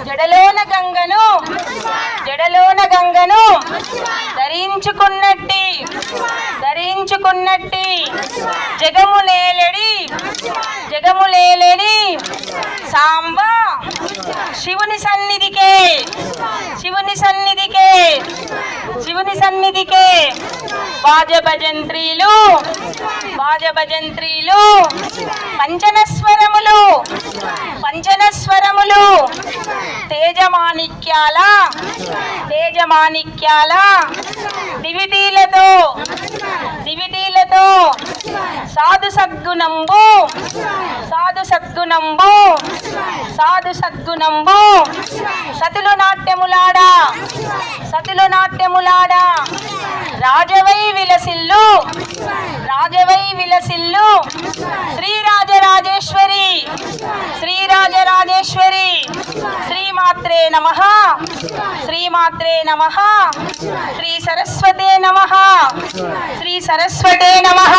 జడలోన గంగను ధరించుకున్నట్టి జగములేలడి సాంబ శివుని సన్నిధికే వాజభజంత్రీలు పంచనస్వరములు తేజమాణిక్యాల దివిటీలతో సాధు సద్గుణంబు సతులు నాట్యములాడా రాజవై విలసిల్లు శ్రీరాజరాజేశ్వరి శ్రీమాత్రే నమః శ్రీ సరస్వతే నమః